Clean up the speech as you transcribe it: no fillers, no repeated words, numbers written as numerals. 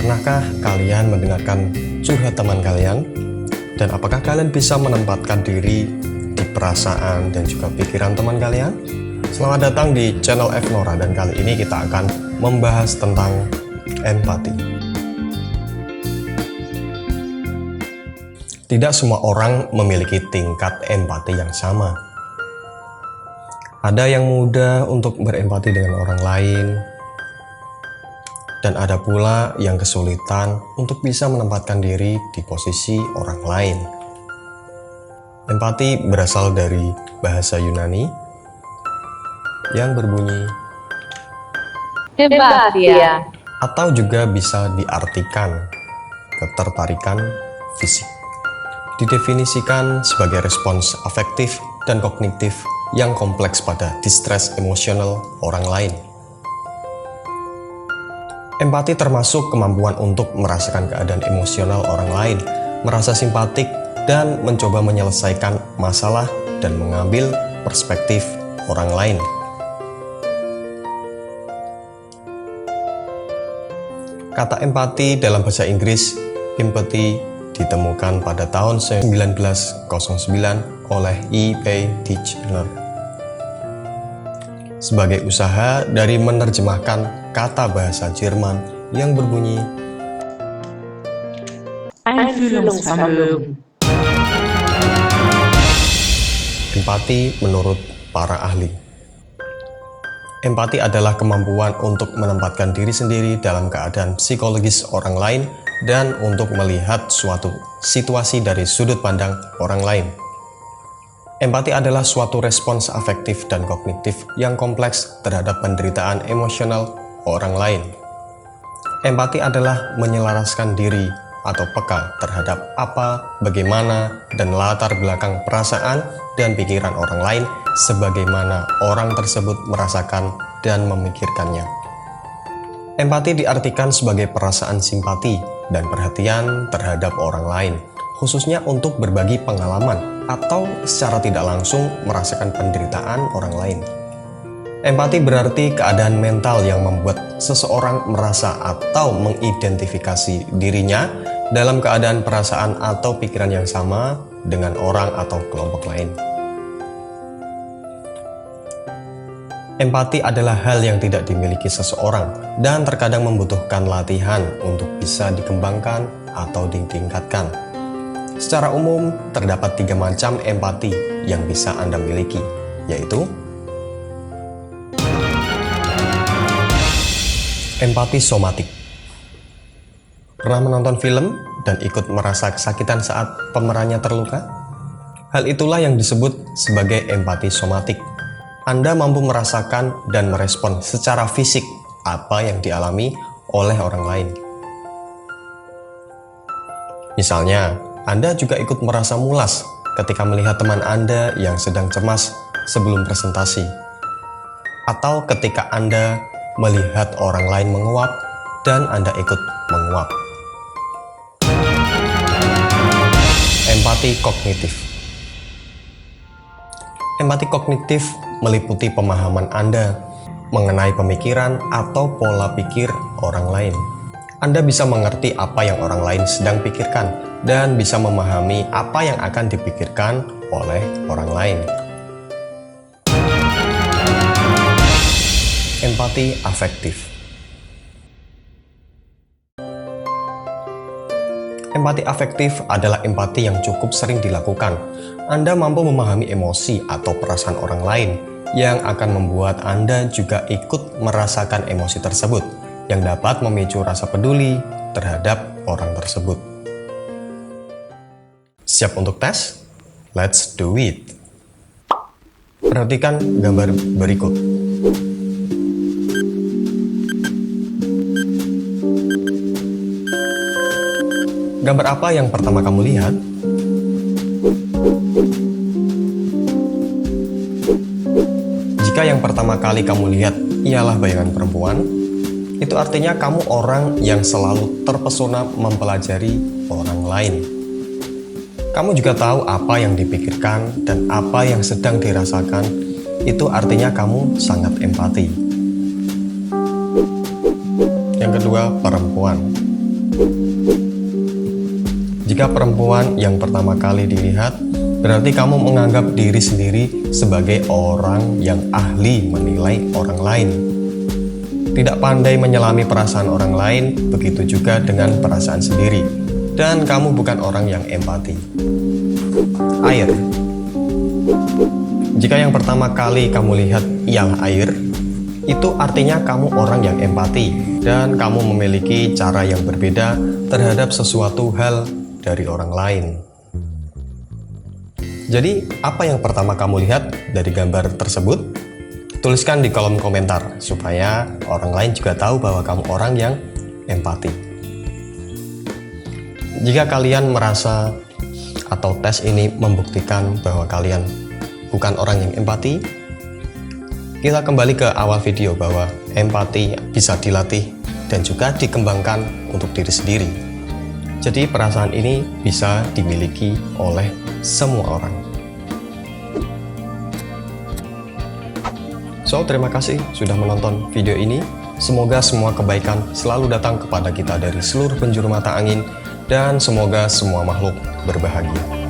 Pernahkah kalian mendengarkan curhat teman kalian? Dan apakah kalian bisa menempatkan diri di perasaan dan juga pikiran teman kalian? Selamat datang di channel F-Nora, dan kali ini kita akan membahas tentang empati. Tidak semua orang memiliki tingkat empati yang sama. Ada yang mudah untuk berempati dengan orang lain, dan ada pula yang kesulitan untuk bisa menempatkan diri di posisi orang lain. Empati berasal dari bahasa Yunani yang berbunyi Empatia, atau juga bisa diartikan ketertarikan fisik. Didefinisikan sebagai respons afektif dan kognitif yang kompleks pada distress emosional orang lain. Empati termasuk kemampuan untuk merasakan keadaan emosional orang lain, merasa simpatik, dan mencoba menyelesaikan masalah dan mengambil perspektif orang lain. Kata empati dalam bahasa Inggris, empathy, ditemukan pada tahun 1909 oleh E.P. Titchener sebagai usaha dari menerjemahkan kata bahasa Jerman yang berbunyi Einfühlungsvermögen. empati menurut para ahli. Empati adalah kemampuan untuk menempatkan diri sendiri dalam keadaan psikologis orang lain dan untuk melihat suatu situasi dari sudut pandang orang lain. Empati adalah suatu respons afektif dan kognitif yang kompleks terhadap penderitaan emosional orang lain. Empati adalah menyelaraskan diri atau peka terhadap apa, bagaimana, dan latar belakang perasaan dan pikiran orang lain sebagaimana orang tersebut merasakan dan memikirkannya. Empati diartikan sebagai perasaan simpati dan perhatian terhadap orang lain, khususnya untuk berbagi pengalaman atau secara tidak langsung merasakan penderitaan orang lain. Empati berarti keadaan mental yang membuat seseorang merasa atau mengidentifikasi dirinya dalam keadaan perasaan atau pikiran yang sama dengan orang atau kelompok lain. Empati adalah hal yang tidak dimiliki seseorang dan terkadang membutuhkan latihan untuk bisa dikembangkan atau ditingkatkan. Secara umum, terdapat 3 macam empati yang bisa Anda miliki, yaitu empati somatik. Pernah menonton film dan ikut merasa kesakitan saat pemerannya terluka? Hal itulah yang disebut sebagai empati somatik. Anda mampu merasakan dan merespon secara fisik apa yang dialami oleh orang lain. Misalnya, Anda juga ikut merasa mulas ketika melihat teman Anda yang sedang cemas sebelum presentasi, atau ketika Anda melihat orang lain menguap dan Anda ikut menguap. Empati kognitif. Empati kognitif meliputi pemahaman Anda mengenai pemikiran atau pola pikir orang lain. Anda bisa mengerti apa yang orang lain sedang pikirkan dan bisa memahami apa yang akan dipikirkan oleh orang lain. Empati afektif. Empati afektif adalah empati yang cukup sering dilakukan. Anda mampu memahami emosi atau perasaan orang lain yang akan membuat Anda juga ikut merasakan emosi tersebut, yang dapat memicu rasa peduli terhadap orang tersebut. Siap untuk tes? Let's do it! Perhatikan gambar berikut. Gambar apa yang pertama kamu lihat? Jika yang pertama kali kamu lihat ialah bayangan perempuan, itu artinya kamu orang yang selalu terpesona mempelajari orang lain. Kamu juga tahu apa yang dipikirkan dan apa yang sedang dirasakan. Itu artinya kamu sangat empati. Yang kedua, perempuan. Jika perempuan yang pertama kali dilihat, berarti kamu menganggap diri sendiri sebagai orang yang ahli menilai orang lain. Tidak pandai menyelami perasaan orang lain, begitu juga dengan perasaan sendiri. Dan kamu bukan orang yang empati. Air. Jika yang pertama kali kamu lihat ialah air, itu artinya kamu orang yang empati dan kamu memiliki cara yang berbeda terhadap sesuatu hal dari orang lain. Jadi, apa yang pertama kamu lihat dari gambar tersebut? Tuliskan di kolom komentar supaya orang lain juga tahu bahwa kamu orang yang empati. Jika kalian merasa atau tes ini membuktikan bahwa kalian bukan orang yang empati, kita kembali ke awal video bahwa empati bisa dilatih dan juga dikembangkan untuk diri sendiri. Jadi perasaan ini bisa dimiliki oleh semua orang. So, terima kasih sudah menonton video ini. Semoga semua kebaikan selalu datang kepada kita dari seluruh penjuru mata angin dan semoga semua makhluk berbahagia.